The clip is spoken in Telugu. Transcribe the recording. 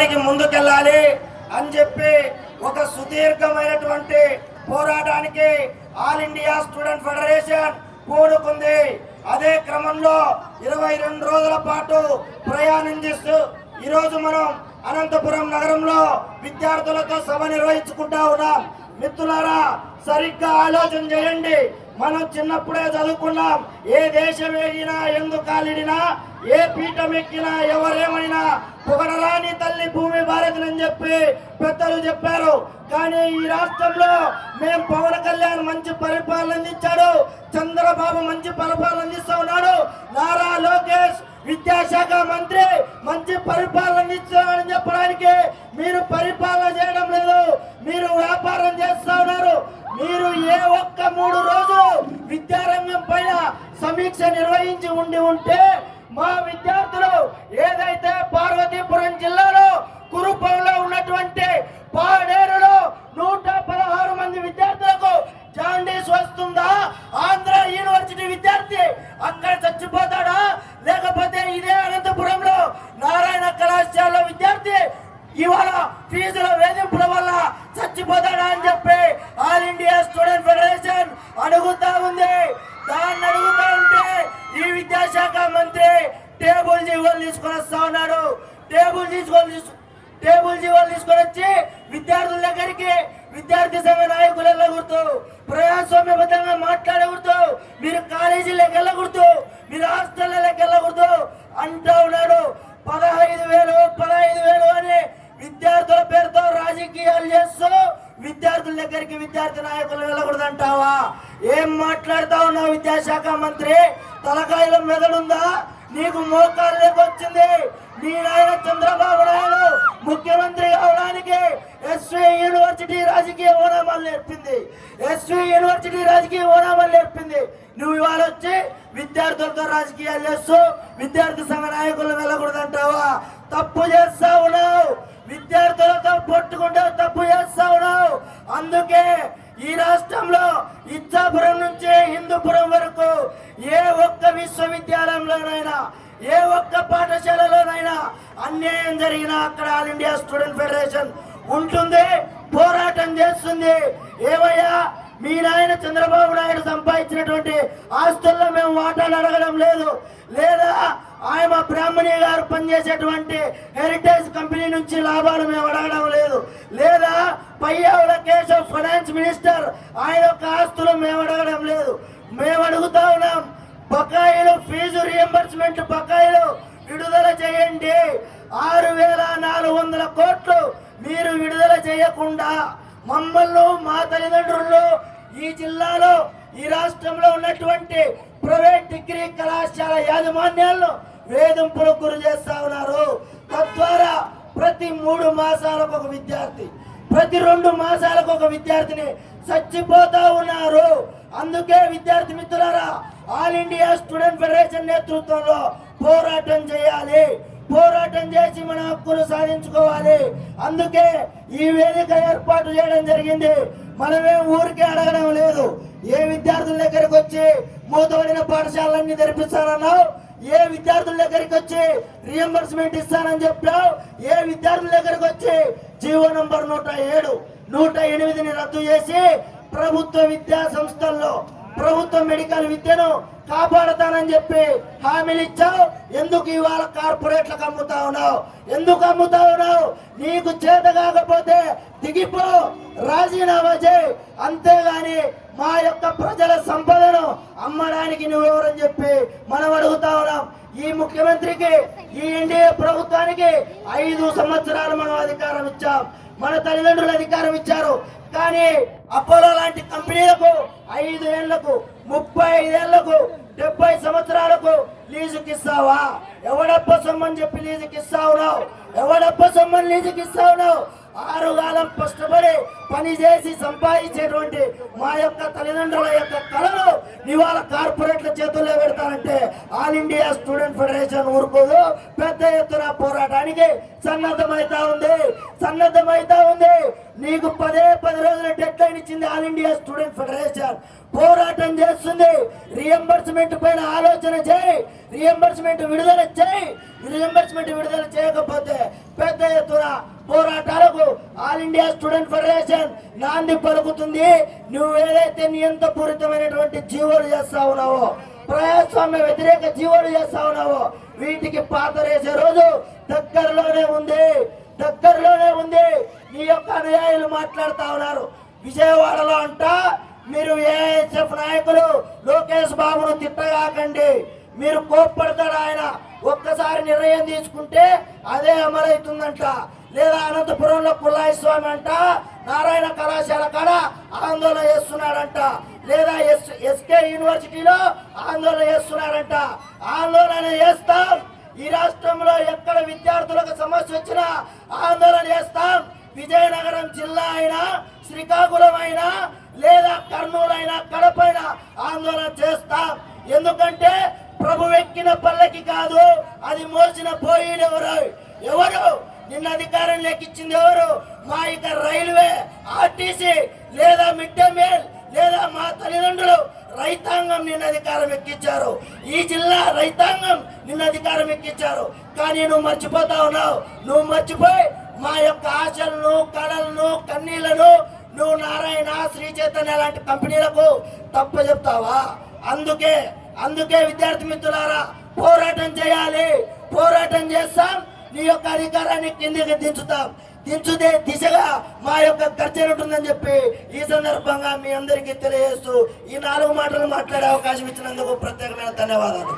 పోరాటానికి ముందుకెళ్ళాలి అని చెప్పి ఒక సుదీర్ఘమైనటువంటి పోరాటానికి ఆల్ ఇండియా స్టూడెంట్ ఫెడరేషన్ పూనుకుంది. అదే క్రమంలో 22 రోజుల పాటు ప్రయాణం చేస్తూ ఈరోజు మనం అనంతపురం నగరంలో విద్యార్థులతో సభ నిర్వహించుకుంటా ఉన్నాం. మిత్రులారా, సరిగ్గా ఆలోచన చేయండి. మనం చిన్నప్పుడే చదువుకున్నాం. ఏ దేశం ఎగినా, ఎందుకు కాలిడినా, ఏ పీఠం ఎక్కినా, ఎవరేమైనా పొగడరాని తల్లి భూమి భారతిని చెప్పి పెద్దలు చెప్పారు. కానీ ఈ రాష్ట్రంలో మేము పవన్ కళ్యాణ్ మంచి పరిపాలన అందించాడు, చంద్రబాబు మంచి పరిపాలన అందిస్తూ ఉన్నాడు, నారా లోకేష్ విద్యాశాఖ మంత్రి మంచి పరిపాలన అందిస్తున్నాడని చెప్పడానికి మీరు పరిపాలన చేయడం లేదు, మీరు వ్యాపారం చేస్తూ ఉన్నారు. మీరు ఏ ఒక్క 3 రోజులు విద్యారంగం పైన సమీక్ష నిర్వహించి ఉంటే మా విద్యార్థులు ఏదైతే పార్వతీపురం జిల్లాలో కురుపంలో ఉన్నటువంటి పాడేరులో 116 మంది విద్యార్థులకు జాండీస్ వస్తుందా? ఆంధ్ర యూనివర్సిటీ విద్యార్థి అక్కడ చచ్చిపోతాడా? లేకపోతే ఇదే అనంతపురంలో నారాయణ కళాశాల విద్యార్థి ఇవాళ ఫీజుల వేధింపుల వల్ల చచ్చిపోతాడా అని చెప్పి ఆల్ ఇండియా స్టూడెంట్ ఫెడరేషన్ అడుగుతా ఉంది. దాన్ని అడుగుతా ఉంటే ఈ విద్యాశాఖ మంత్రి టేబుల్ జీవోలు తీసుకొని వస్తా ఉన్నాడు. టేబుల్ జీవోలు తీసుకొని వచ్చి విద్యార్థుల దగ్గరికి విద్యార్థి సంఘ నాయకులు వెళ్ళకూడదు, ప్రజాస్వామ్యబద్ధంగా మాట్లాడకూడదు, మీరు కాలేజీలోకి వెళ్ళకూడదు, మీరు హాస్టల్లోకి వెళ్ళకూడదు అంటూ ఉన్నాడు. 15,000 అని విద్యార్థుల పేరుతో రాజకీయాలు చేస్తూ విద్యార్థుల దగ్గరికి విద్యార్థి నాయకులు వెళ్ళకూడదు అంటావా? ఏం మాట్లాడుతా ఉన్నావు విద్యాశాఖ మంత్రి? తలకాయల మెదడుందా నీకు? మోకాళ్ళకి వచ్చింది. మీ నాయన చంద్రబాబు నాయుడు ముఖ్యమంత్రి అవడానికి ఎస్వి యూనివర్సిటీ రాజకీయ ఓనామాలు నేర్పింది. నువ్వు ఇవాళ వచ్చి విద్యార్థులతో రాజకీయాలు చేస్తూ విద్యార్థి సంఘ నాయకులు వెళ్ళకూడదు అంటావా? తప్పు చేస్తా ఉన్నావు. విద్యార్థులతో పట్టుకుంటే తప్పు చేస్తా ఉన్నావు. అందుకే ఈ రాష్ట్రంలో ఇచ్చాపురం నుంచి హిందూపురం వరకు ఏ ఒక్క విశ్వవిద్యాలయంలోనైనా, ఏ ఒక్క పాఠశాలలోనైనా అన్యాయం జరిగినా అక్కడ ఆల్ ఇండియా స్టూడెంట్ ఫెడరేషన్ ఉంటుంది, పోరాటం చేస్తుంది. ఏమయ్యా, మీ నాయన చంద్రబాబు నాయుడు సంపాదించినటువంటి ఆస్తుల్లో మేము వాటాలు అడగడం లేదు, లేదా ఆయన బ్రాహ్మణి గారు పనిచేసేటువంటి హెరిటేజ్ కంపెనీ నుంచి లాభాలు మేము అడగడం లేదు, లేదా పయ్యావుల కేశవ్ ఫైనాన్స్ మినిస్టర్ ఆయన యొక్క ఆస్తులు మేము అడగడం లేదు. మేము అడుగుతా ఉన్నాం, బకాయిలు, ఫీజు రియంబర్స్మెంట్ బకాయిలు విడుదల చేయండి. 6,400 కోట్లు మీరు విడుదల చేయకుండా మమ్మల్ని, మా తల్లిదండ్రులు, ఈ జిల్లాలో, ఈ రాష్ట్రంలో ఉన్నటువంటి ప్రైవేట్ డిగ్రీ కళాశాల యాజమాన్యాలను వేధింపులకు గురి చేస్తా ఉన్నారు. తద్వారా ప్రతి 3 మాసాలకు ఒక విద్యార్థి, ప్రతి 2 మాసాలకు ఒక విద్యార్థిని చచ్చిపోతా ఉన్నారు. అందుకే విద్యార్థి మిత్రులారా, ఆల్ ఇండియా స్టూడెంట్ ఫెడరేషన్ నేతృత్వంలో పోరాటం చేయాలి. పోరాటం చేసి మన హక్కులు సాధించుకోవాలి. అందుకే ఈ వేదిక ఏర్పాటు చేయడం జరిగింది. మనమేం ఊరికే అడగడం లేదు. ఏ విద్యార్థుల దగ్గరికి వచ్చి మూతబడిన పాఠశాలన్నీ తెరిపిస్తానన్నావు, ఏ విద్యార్థుల దగ్గరికి వచ్చి రియంబర్స్మెంట్ ఇస్తానని చెప్పావు, ఏ విద్యార్థుల దగ్గరికి వచ్చి జీవో నంబర్ 107, 108ని రద్దు చేసి ప్రభుత్వ విద్యా సంస్థల్లో ప్రభుత్వ మెడికల్ విద్యను కాపాడుతానని చెప్పి హామీలు ఇచ్చావు. ఎందుకు ఇవాళ కార్పొరేట్లకు అమ్ముతా ఉన్నావు? ఎందుకు అమ్ముతా ఉన్నావు? నీకు చేత కాకపోతే దిగిపో, రాజీనామా చేయి. అంతేగాని మా యొక్క ప్రజల సంపదను అమ్మడానికి నువ్వెవరని చెప్పి మనం అడుగుతా ఉన్నాం. ఈ ముఖ్యమంత్రికి, ఈ ఎన్డీఏ ప్రభుత్వానికి 5 సంవత్సరాలు మనం అధికారం ఇచ్చాం, మన తల్లిదండ్రులు అధికారం ఇచ్చారు. కానీ అపోలో లాంటి కంపెనీలకు 5 ఏళ్లకు, 35 ఏళ్లకు, 70 సంవత్సరాలకు లీజుకి ఇస్తావా? ఎవడప్ప సొమ్మని చెప్పి లీజుకి ఇస్తా ఉన్నావు? ఎవడప్ప సొమ్మని లీజుకి ఇస్తా ఉన్నావు? 6 కాలం కష్టపడి పని చేసి సంపాదించేటువంటి మా యొక్క తల్లిదండ్రుల యొక్క కళలు ఇవాళ కార్పొరేట్ల చేతుల్లో పెడతానంటే ఆల్ ఇండియా స్టూడెంట్ ఫెడరేషన్ ఊరుకోదు. పెద్ద ఎత్తున పోరాటానికి సన్నద్ధమైతా ఉంది. నీకు 10 రోజుల డెడ్ లైన్ ఇచ్చింది ఆల్ ఇండియా స్టూడెంట్ ఫెడరేషన్. పోరాటం చేస్తుంది. రియంబర్స్మెంట్ పైన ఆలోచన చేయి, రియంబర్స్మెంట్ విడుదల చేయకపోతే పెద్ద ఎత్తున పోరాటాలకు ఆల్ ఇండియా స్టూడెంట్ ఫెడరేషన్ నాంది పలుకుతుంది. నువ్వు ఏదైతే నియంత్రపూరితమైనటువంటి జీవోలు చేస్తా ఉన్నావో, ప్రజాస్వామ్య వ్యతిరేక జీవోలు చేస్తా ఉన్నావో, వీటికి పాతరేసే రోజు దగ్గరలోనే ఉంది. నీ యొక్క అనుయాయులు మాట్లాడుతా ఉన్నారు. విజయవాడలో అంట మీరు ఏఐఎస్ఎఫ్ నాయకులు లోకేష్ బాబును తిట్టగాకండి, మీరు కోప్పడతాడు ఆయన. ఒక్కసారి నిర్ణయం తీసుకుంటే అదే అమలవుతుందంట. లేదా అనంతపురంలో కుల్లాయి స్వామి అంట నారాయణ కళాశాల కాడ ఆందోళన చేస్తున్నాడంట. లేదా ఎస్కే యూనివర్సిటీలో ఆందోళన చేస్తున్నాడంట. ఆందోళన చేస్తాం. ఈ రాష్ట్రంలో ఎక్కడ విద్యార్థులకు సమస్య వచ్చినా ఆందోళన చేస్తాం. విజయనగరం జిల్లా అయినా, శ్రీకాకుళం అయినా, లేదా కర్నూలు అయినా, కడప అయినా ఆందోళన చేస్తాం. ఎందుకంటే ప్రభు ఎక్కిన పల్లకి కాదు, అది మోసిన పోయిన ఎవరు నిన్న అధికారం లెక్కించింది ఎవరు? మా ఇక రైల్వే, ఆర్టీసీ, లేదా మిడ్ డే మీల్, లేదా మా తల్లిదండ్రులు రైతాంగం నిన్న అధికారం ఎక్కించారు. ఈ జిల్లా రైతాంగం నిన్న అధికారం ఎక్కించారు. కానీ నువ్వు మర్చిపోతా ఉన్నావు. నువ్వు మర్చిపోయి మా యొక్క ఆశలను, కళలను, కన్నీళ్లను నువ్వు నారాయణ, శ్రీ చైతన్య లాంటి కంపెనీలకు తప్ప చెప్తావా? అందుకే విద్యార్థి మిత్రులారా, పోరాటం చేయాలి. పోరాటం చేస్తాం. నీ యొక్క అధికారాన్ని కిందికి దించుదే దిశగా మా యొక్క గర్జన ఉంటుందని చెప్పి ఈ సందర్భంగా మీ అందరికీ తెలియజేస్తూ ఈ 4 మాటలు మాట్లాడే అవకాశం ఇచ్చినందుకు ప్రత్యేకమైన ధన్యవాదాలు.